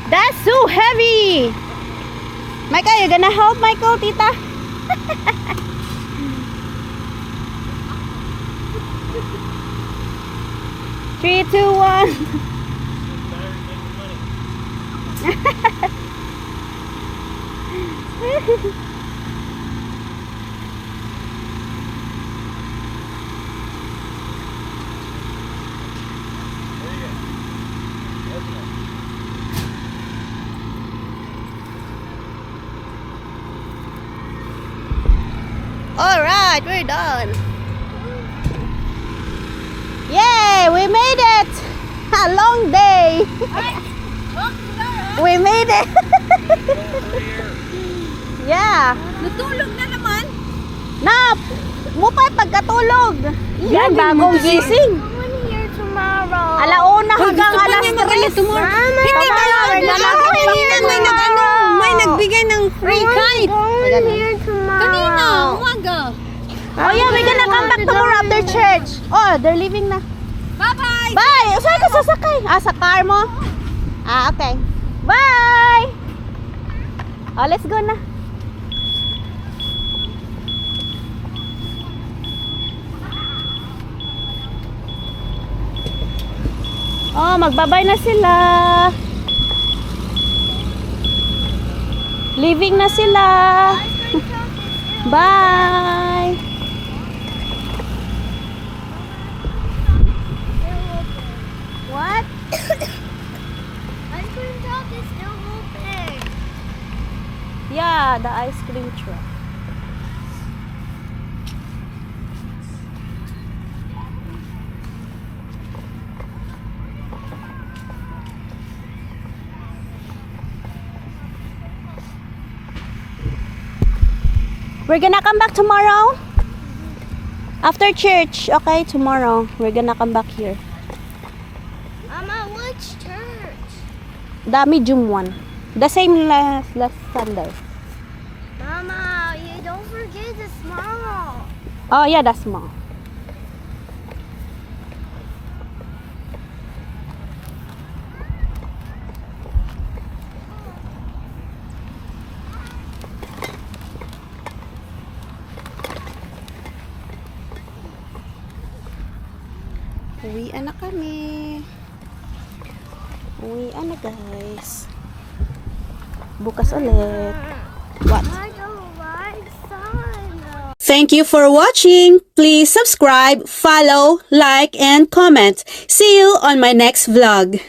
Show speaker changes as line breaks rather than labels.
That's so heavy. Michael, you gonna help Michael, tita? Three, two, one. All right, we're done. Yay, we made it. A long day. We made it. Yeah.
Natulog na naman.
Nap, mupay pagkatulog. Yan, bagong gising.
Here tomorrow.
Alauna hanggang alas 3.
Hindi kayo may nagbigay ng free kite.
Going here tomorrow.
Kanina, umaga.
Oh yeah, we're gonna come back tomorrow after church. Oh, they're leaving na.
Bye-bye.
Bye! Saan ka sasakay? Ah, sa car mo? Ah, okay. Bye! Oh, let's go na. Oh, magbabay na sila. Leaving na sila. Bye! What?
Ice cream truck is still open.
Yeah, the ice cream truck. We're gonna come back tomorrow after church. Okay, tomorrow we're gonna come back here.
Mama, which church?
The medium one, the same last Sunday.
Mama, you don't forget the small.
Oh yeah, that's small. Uwian na kami. Uwian na guys. Bukas ulit. What?
I don't like sun.
Thank you for watching. Please subscribe, follow, like, and comment. See you on my next vlog.